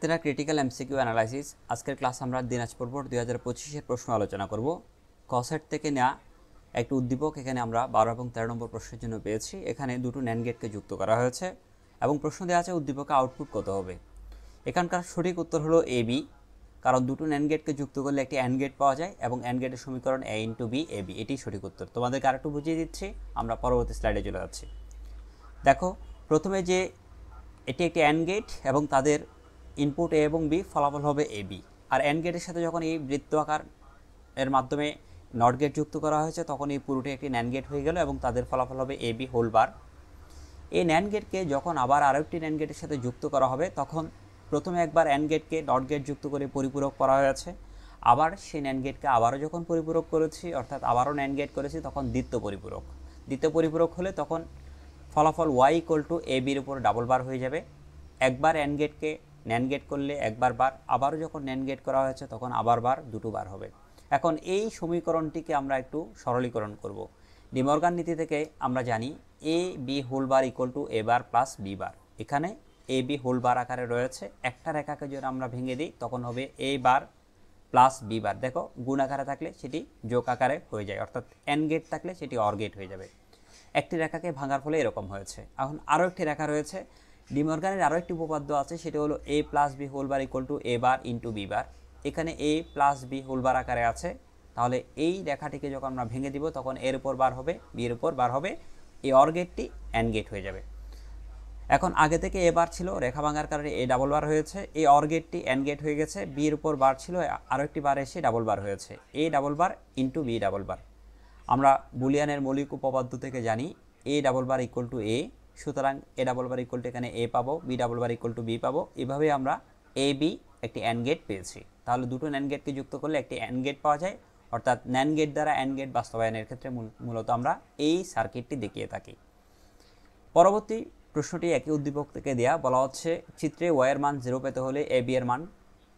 শিক্ষার্থীরা critical MCQ analysis আজকের class আমরা দিনাজপুর বোর্ড 2025-এর প্রশ্ন আলোচনা করব। কসেট থেকে নেওয়া একটি উদ্দীপক এখানে আমরা 12 এবং 13 নম্বর প্রশ্নের জন্য পেয়েছি। এখানে দুটো ন্যান্ড গেটকে যুক্ত করা হয়েছে এবং প্রশ্ন দেওয়া আছে উদ্দীপকে আউটপুট কত হবে। এখানকার সঠিক উত্তর হলো এ বি, কারণ দুটো ন্যান্ড গেটকে যুক্ত করলে একটি অ্যান্ড গেট পাওয়া যায় এবং অ্যান্ড গেটের সমীকরণ এ ইন্টু বি এ বি, এটি সঠিক উত্তর। তোমাদেরকে আরেকটু বুঝিয়ে দিচ্ছি, আমরা পরবর্তী স্লাইডে চলে যাচ্ছি। দেখো, প্রথমে যে এটি একটি অ্যান্ড গেট এবং তাদের ইনপুট এ এবং বি, ফলাফল হবে এ বি। আর অ্যান্ড গেটের সাথে যখন এই বৃত্ত আকার এর মাধ্যমে নট গেট যুক্ত করা হয়েছে তখন এই পুরোটি একটি ন্যান্ড গেট হয়ে গেল এবং তাদের ফলাফল হবে এ বি হোল বার। এই ন্যান্ড গেটকে যখন আবার আরেকটি ন্যান্ড গেটের সাথে যুক্ত করা হবে তখন প্রথমে একবার অ্যান্ড গেটকে নট গেট যুক্ত করে পরিপূরক করা হয়েছে, আবার সেই ন্যান্ড গেটকে আবারও যখন পরিপূরক করেছি অর্থাৎ আবারও ন্যান্ড গেট করেছি তখন দ্বিতীয় পরিপূরক হলে তখন ফলাফল ওয়াই ইকুয়াল টু এ বির উপর ডাবল বার হয়ে যাবে। একবার অ্যান্ড গেটকে ন্যান্ড গেট করলে একবার বার, আবারও যখন ন্যান্ড গেট করা হয়েছে তখন আবার বার, দুটো বার হবে। এখন এই সমীকরণটিকে আমরা একটু সরলীকরণ করব। ডিমর্গান নীতি থেকে আমরা জানি A B whole bar equal to A bar plus B bar. এখানে এ বি হোল বার আকারে রয়েছে, একটা রেখাকে যদি আমরা ভেঙে দিই তখন হবে এ বার প্লাস বি বার। দেখো, গুণ আকারে থাকলে সেটি যোগ আকারে হয়ে যায়, অর্থাৎ এন গেট থাকলে সেটি অর গেট হয়ে যাবে। একটি রেখাকে ভাঙার ফলে এরকম হয়েছে। এখন আরও একটি রেখা রয়েছে, ডিমর্গানের আরও একটি উপপাদ্য আছে, সেটি হলো A plus B whole bar equal to A bar into B bar. এখানে A plus B whole bar আকারে আছে, তাহলে এই রেখাটিকে যখন আমরা ভেঙে দিব তখন এর উপর বার হবে, বি এর উপর বার হবে, এই অর গেটটি অ্যান্ড গেট হয়ে যাবে। এখন আগে থেকে এ বার ছিল, রেখা ভাঙার কারণে এ ডাবল বার হয়েছে, এই অর গেটটি অ্যান্ড গেট হয়ে গেছে, বি এর উপর বার ছিল, আরও একটি বার এসে ডাবল বার হয়েছে, A double bar into B double bar. আমরা বুলিয়ানের মৌলিক উপপাদ্য থেকে জানি A double bar equal to A, সুতরাং A double bar equal to এখানে এ পাবো, B double bar equal to B পাবো। এভাবে আমরা এ বি একটি অ্যান্ড গেট পেয়েছি। তাহলে দুটো ন্যান্ড গেটকে যুক্ত করলে একটি অ্যান্ড গেট পাওয়া যায়, অর্থাৎ ন্যান্ড গেট দ্বারা অ্যান্ড গেট বাস্তবায়নের ক্ষেত্রে মূলত আমরা এই সার্কিটটি দেখিয়ে থাকি। পরবর্তী প্রশ্নটি একই উদ্দীপক থেকে দেয়া, বলা হচ্ছে চিত্রে ওয়াইয়ের মান 0 পেতে হলে এ বি এর মান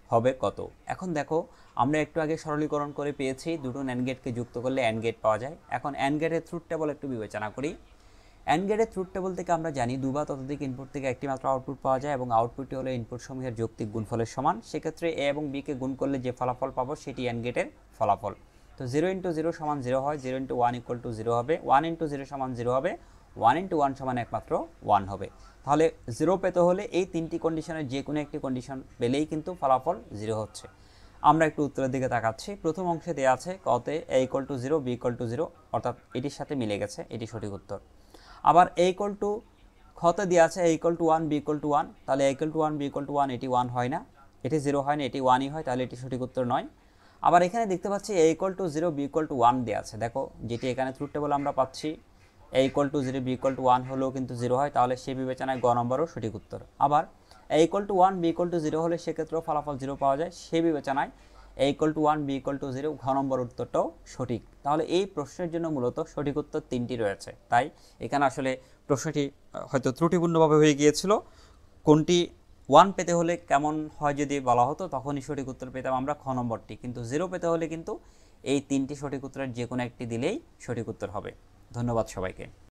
হবে কত। এখন দেখো, আমরা একটু আগে সরলীকরণ করে পেয়েছি দুটো ন্যান্ড গেটকে যুক্ত করলে অ্যান্ড গেট পাওয়া যায়। এখন অ্যান্ড গেটের ট্রুথ টেবল একটু বিবেচনা করি। অ্যান্ড গেটের ট্রুথ টেবল থেকে আমরা জানি দুই বা ততোধিক ইনপুট থেকে একটি মাত্র আউটপুট পাওয়া যায় এবং আউটপুটটি হলো ইনপুট সমূহের যৌক্তিক গুণফলের সমান। সেক্ষেত্রে এ এবং বিকে গুণ করলে যে ফলাফল পাবো সেটি অ্যান্ড গেটের ফলাফল। তো 0 ইন্টু 0 সমান 0 হয়, 0 ইন্টু 1 ইকুয়াল টু 0 হবে, 1 ইন্টু 0 সমান 0 হবে, 1 ইন্টু 1 সমান একমাত্র 1 হবে। তাহলে 0 পেতে হলে এই তিনটি কন্ডিশনের যে কোনো একটি কন্ডিশন পেলেই কিন্তু ফলাফল 0 হচ্ছে। আমরা একটু উত্তরের দিকে তাকাচ্ছি। প্রথম অংশে দেওয়া আছে কতে A equal to 0 B equal to 0, অর্থাৎ এটির সাথে মিলে গেছে, এটি সঠিক উত্তর। আবার এ ইকুয়াল টু খতে দেওয়া আছে A equal to 1 B equal to 1, তাহলে A equal to 1 B equal to 1 এটি 1 হয় না, এটি 0 হয় না, এটি 1ই হয়, তাহলে এটি সঠিক উত্তর নয়। আবার এখানে দেখতে পাচ্ছি A equal to 0 B equal to 1 দেওয়া আছে, দেখো যেটি এখানে ট্রুথ টেবল আমরা পাচ্ছি A equal to 0 B equal to 1 হলেও কিন্তু 0 হয়, তাহলে সেই বিবেচনায় গ নম্বরও সঠিক উত্তর। আবার A equal to 1 B equal to 0 হলে সেক্ষেত্রেও ফলাফল 0 পাওয়া যায়, সেই বিবেচনায় A equal to 1 B equal to 0 ঘ নম্বর উত্তরটাও সঠিক। তাহলে এই প্রশ্নের জন্য মূলত সঠিক উত্তর 3টি রয়েছে। তাই এখানে আসলে প্রশ্নটি হয়তো ত্রুটিপূর্ণভাবে হয়ে গিয়েছিল। কোনটি 1 পেতে হলে কেমন হয় যদি বলা হতো তখনই সঠিক উত্তর পেতাম আমরা খ নম্বরটি, কিন্তু 0 পেতে হলে কিন্তু এই 3টি সঠিক উত্তরের যে কোনো একটি দিলেই সঠিক উত্তর হবে। ধন্যবাদ সবাইকে।